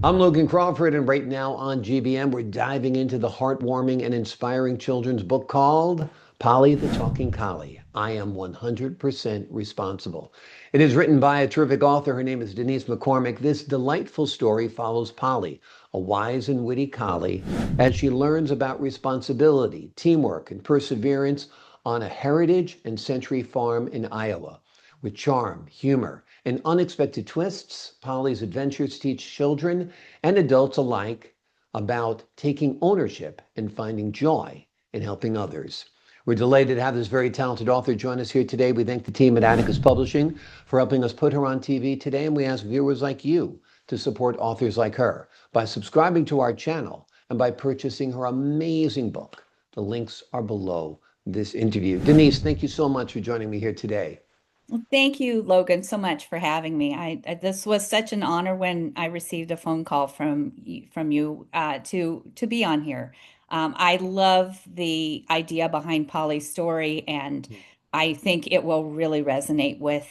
I'm Logan Crawford, and right now on GBM, we're diving into the heartwarming and inspiring children's book called Polly the Talking Collie. I am 100% responsible. It is written by a terrific author. Her name is Denise McCormick. This delightful story follows Polly, a wise and witty collie, as she learns about responsibility, teamwork, and perseverance on a heritage and century farm in Iowa. With charm, humor, and unexpected twists, Polly's adventures teach children and adults alike about taking ownership and finding joy in helping others. We're delighted to have this very talented author join us here today. We thank the team at Atticus Publishing for helping us put her on TV today, and we ask viewers like you to support authors like her by subscribing to our channel and by purchasing her amazing book. The links are below this interview. Denise, thank you so much for joining me here today. Well, thank you, Logan, so much for having me. This was such an honor when I received a phone call from you to be on here. I love the idea behind Polly's story, and I think it will really resonate with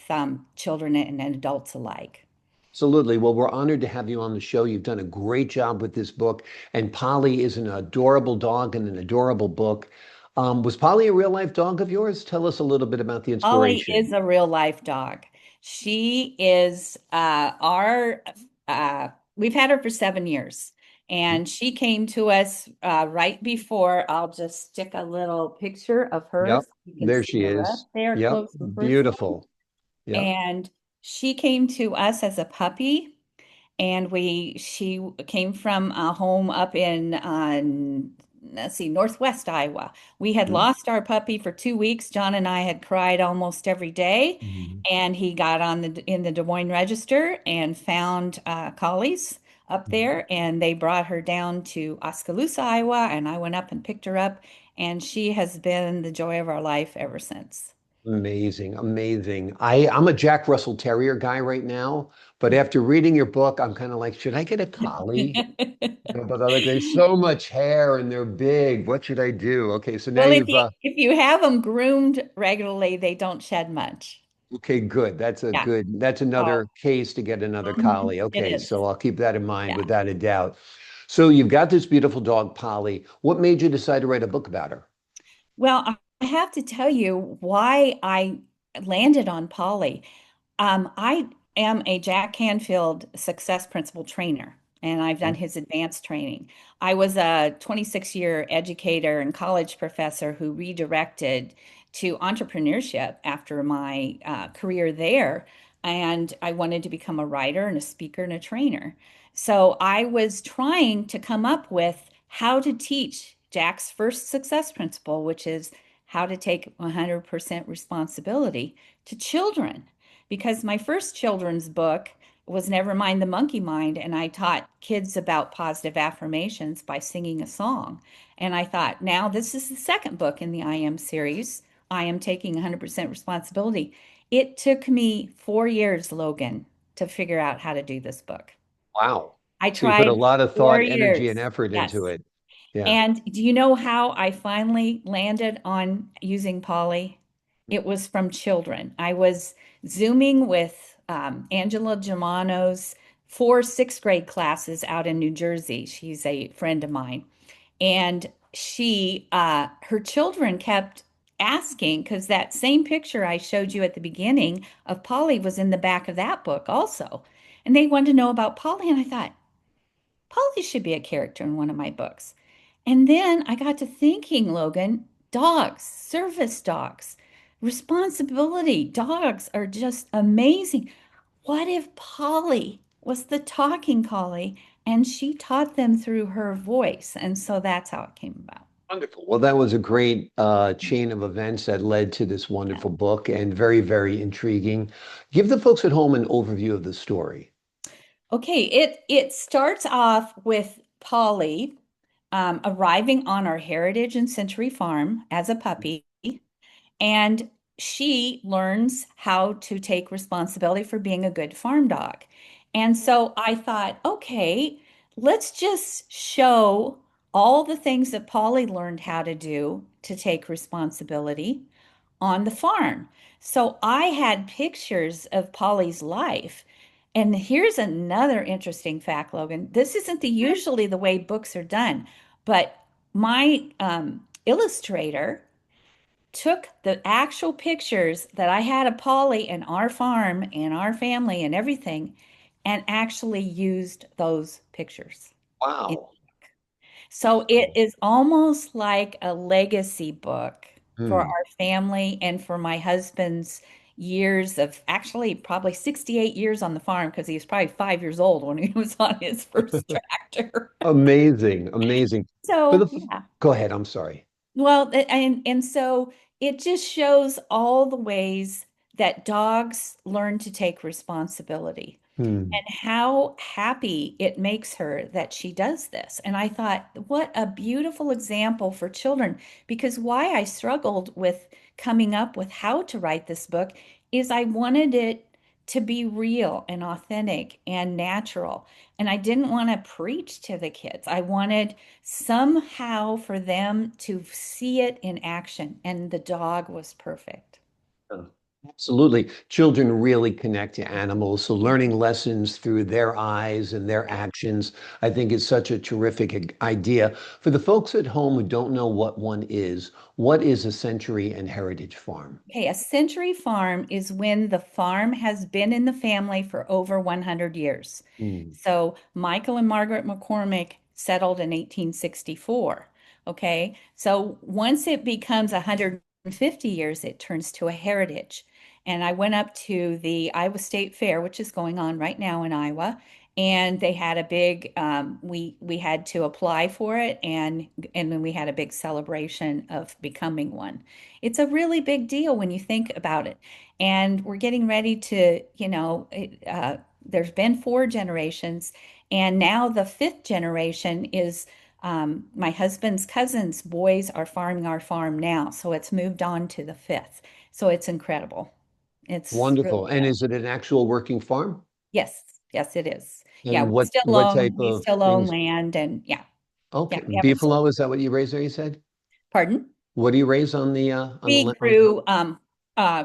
children and adults alike. Absolutely. Well, we're honored to have you on the show. You've done a great job with this book, and Polly is an adorable dog and an adorable book. Was Polly a real life dog of yours? Tell us a little bit about the Ollie inspiration. is a real life dog. She is we've had her for 7 years, and she came to us right before. I'll just stick a little picture of her Yep. so you can There see she her is. up there Yep. close the first one. Beautiful. Yep. And she came to us as a puppy, and she came from a home up in let's see, Northwest Iowa. We had lost our puppy for 2 weeks. John and I had cried almost every day, Mhm. and he got on in the Des Moines Register and found collies up there, and they brought her down to Oskaloosa, Iowa, and I went up and picked her up, and she has been the joy of our life ever since. Amazing, amazing. I'm a Jack Russell Terrier guy right now, but after reading your book, I'm kind of like, should I get a collie? But I like there's so much hair and they're big. What should I do? Okay, so now Well, you've if you have them groomed regularly, they don't shed much. okay, good. Yeah. That's Oh, another case to get another collie. it Okay, is. so I'll keep that in mind Yeah. without a doubt. So you've got this beautiful dog, Polly. What made you decide to write a book about her? Well, I have to tell you why I landed on Polly. I am a Jack Canfield Success Principal trainer, and I've done his advanced training. I was a 26-year educator and college professor who redirected to entrepreneurship after my career there. And I wanted to become a writer and a speaker and a trainer. So I was trying to come up with how to teach Jack's first success principle, which is how to take 100% responsibility to children, because my first children's book was Never Mind the Monkey Mind, and I taught kids about positive affirmations by singing a song. And I thought, now this is the second book in the I Am series. I am taking 100% responsibility. It took me 4 years, Logan, to figure out how to do this book. Wow. I So you put a tried lot of four thought, energy, and years. effort into Yes. it. Yeah. And do you know how I finally landed on using Polly? It was from children. I was Zooming with Angela Germano's four sixth grade classes out in New Jersey. She's a friend of mine. And her children kept asking, because that same picture I showed you at the beginning of Polly was in the back of that book also. And they wanted to know about Polly. And I thought, Polly should be a character in one of my books. And then I got to thinking, Logan, dogs, service dogs, responsibility, dogs are just amazing. What if Polly was the talking collie and she taught them through her voice? And so that's how it came about. Wonderful. Well, that was a great chain of events that led to this Yeah. wonderful book and very, very intriguing. Give the folks at home an overview of the story. Okay, it starts off with Polly arriving on our Heritage and Century Farm as a puppy. And she learns how to take responsibility for being a good farm dog. And so I thought, okay, let's just show all the things that Polly learned how to do to take responsibility on the farm. So I had pictures of Polly's life, And here's another interesting fact, Logan. This isn't usually the way books are done, but my illustrator took the actual pictures that I had of Polly and our farm and our family and everything, and actually used those pictures. Wow. So it Wow. is almost like a legacy book for Hmm. our family and for my husband's years of actually probably 68 years on the farm because he was probably 5 years old when he was on his first tractor. Amazing, amazing. For So, the, yeah. go ahead, I'm sorry. Well, and so it just shows all the ways that dogs learn to take responsibility Hmm. and how happy it makes her that she does this. And I thought, what a beautiful example for children. Because why I struggled with coming up with how to write this book is I wanted it to be real and authentic and natural. And I didn't want to preach to the kids. I wanted somehow for them to see it in action. And the dog was perfect. Uh, Absolutely. Children really connect to animals. So learning lessons through their eyes and their actions, I think is such a terrific idea. For the folks at home who don't know what is a century and heritage farm? Okay, a century farm is when the farm has been in the family for over 100 years. Hmm. So Michael and Margaret McCormick settled in 1864. Okay, so once it becomes 150 years, it turns to a heritage. And I went up to the Iowa State Fair, which is going on right now in Iowa, and they had a big we had to apply for it, and then we had a big celebration of becoming one. It's a really big deal when you think about it. And we're getting ready to, there's been four generations, and now the fifth generation is my husband's cousins' boys are farming our farm now. So it's moved on to the fifth. So it's incredible. It's really Wonderful. And is it an actual working farm? Yes, yes, it is. Yeah, And what type we of still own things? land and yeah, Okay. we haven't sold. Beefalo, is that what you raise there, you said? Pardon? What do you raise on the We land on the farm? grew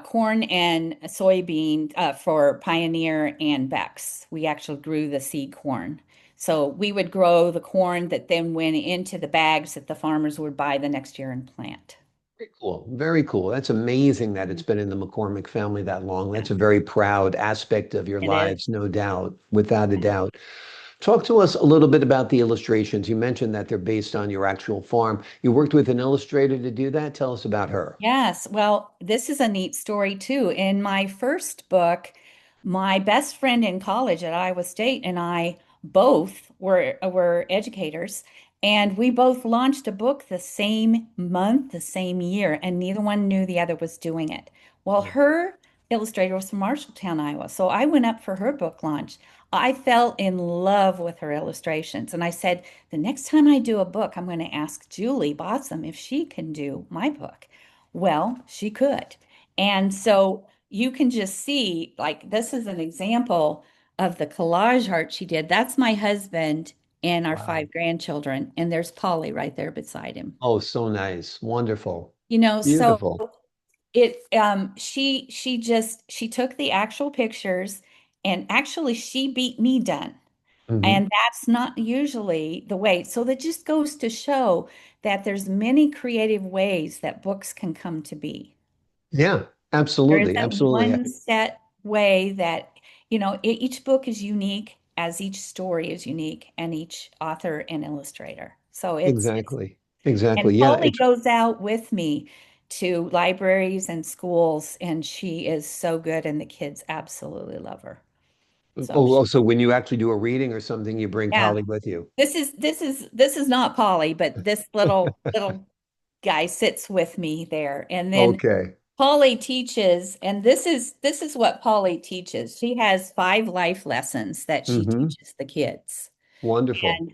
corn and soybean for Pioneer and Bex. We actually grew the seed corn. So we would grow the corn that then went into the bags that the farmers would buy the next year and plant. Very cool. Very cool. That's amazing that it's Mhm. been in the McCormick family that long. Yeah, That's a very proud aspect of your it is. lives, no doubt, without a doubt. Talk to us a little bit about the illustrations. You mentioned that they're based on your actual farm. You worked with an illustrator to do that. Tell us about her. Yes, well, this is a neat story too. In my first book, my best friend in college at Iowa State and I both were educators, and we both launched a book the same month, the same year, and neither one knew the other was doing it. Well, her illustrator was from Marshalltown, Iowa, so I went up for her book launch. I fell in love with her illustrations, and I said, the next time I do a book, I'm going to ask Julie Botsam if she can do my book. Well, she could. And so you can just see, like, this is an example of the collage art she did. That's my husband and our Wow. five grandchildren. And there's Polly right there beside him. Oh, so nice. Wonderful. So Beautiful. she took the actual pictures and actually she beat me done. Hmm. And that's not usually the way. So that just goes to show that there's many creative ways that books can come to be. Yeah, There absolutely. isn't Absolutely. one set way that, each book is unique as each story is unique and each author and illustrator. So Exactly. and Exactly. Yeah. Polly goes out with me to libraries and schools, and she is so good, and the kids absolutely love her. So So when you actually do a reading or something, you bring yeah, Polly with you. this is not Polly, but this little guy sits with me there. And then Okay. Polly teaches, and this is what Polly teaches. She has five life lessons that she Hmm. teaches the kids. Wonderful. And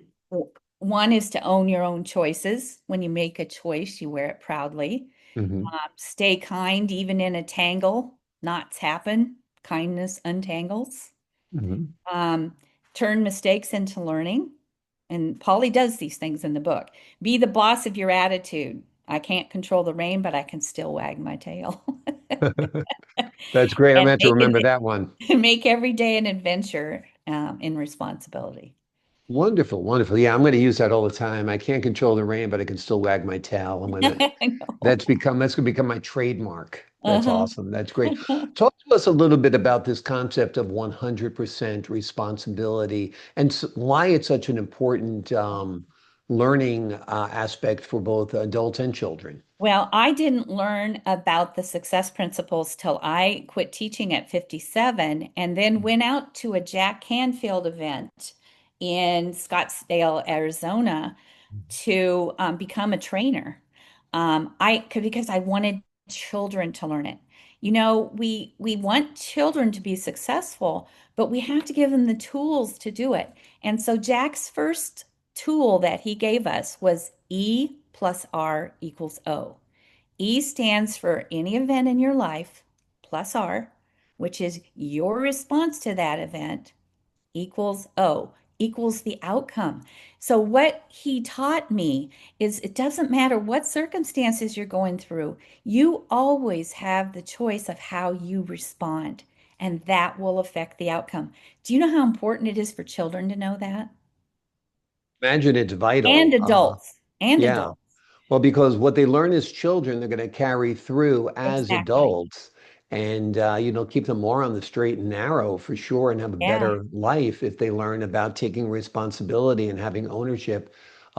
one is to own your own choices. When you make a choice, you wear it proudly. Hmm. Stay kind even in a tangle. Knots happen. Kindness untangles. Hmm. Um, turn mistakes into learning. And Polly does these things in the book. Be the boss of your attitude. I can't control the rain, but I can still wag my tail. That's great. I'm gonna and have to remember that one. make every day an adventure in responsibility. Wonderful, wonderful. Yeah, I'm going to use that all the time. I can't control the rain, but I can still wag my tail. I'm going to I know. that's going to become my trademark. That's Uh-huh. awesome. That's great. Talk to us a little bit about this concept of 100% responsibility and why it's such an important learning aspect for both adults and children. Well, I didn't learn about the success principles till I quit teaching at 57 and then went out to a Jack Canfield event in Scottsdale, Arizona to become a trainer. Because I wanted children to learn it. You know, we want children to be successful, but we have to give them the tools to do it. And so Jack's first tool that he gave us was E plus R equals O. E stands for any event in your life plus R, which is your response to that event equals O, equals the outcome. So, what he taught me is it doesn't matter what circumstances you're going through, you always have the choice of how you respond, and that will affect the outcome. Do you know how important it is for children to know that? Imagine it's And vital. adults, and Yeah. adults. Well, because what they learn as children, they're going to carry through as Exactly. adults and, keep them more on the straight and narrow for sure and have a Yeah. better life if they learn about taking responsibility and having ownership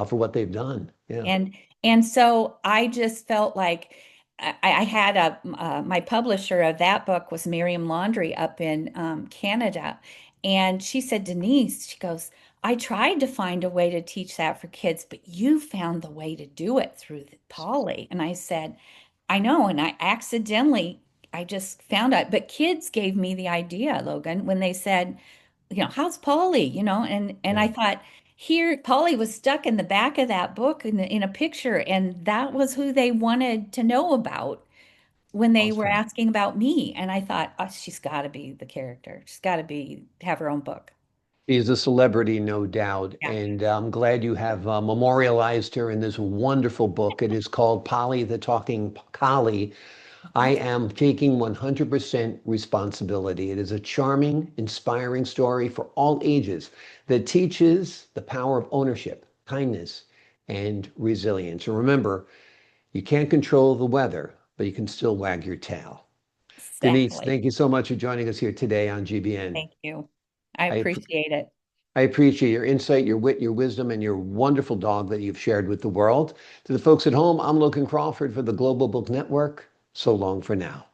for what they've done. Yeah. And and so I just felt like I had my publisher of that book was Miriam Laundrie up in Canada, and she said, Denise, she goes, I tried to find a way to teach that for kids, but you found the way to do it through Polly. And I said, I know, and I just found out, but kids gave me the idea, Logan, when they said, how's Polly? And I Yeah. thought, here, Polly was stuck in the back of that book in a picture, and that was who they wanted to know about when they were Awesome. asking about me. And I thought, oh, she's got to be the character. She's got to be have her own book. She's a celebrity, no doubt. Yeah. And I'm glad you have memorialized her in this wonderful book. It is called Polly the Talking Collie. I am taking 100% responsibility. It is a charming, inspiring story for all ages that teaches the power of ownership, kindness, and resilience. And remember, you can't control the weather, but you can still wag your tail. Denise, Exactly. thank you so much for joining us here today on GBN. Thank you. I I, appreciate it. I appreciate your insight, your wit, your wisdom, and your wonderful dog that you've shared with the world. To the folks at home, I'm Logan Crawford for the Global Book Network. So long for now.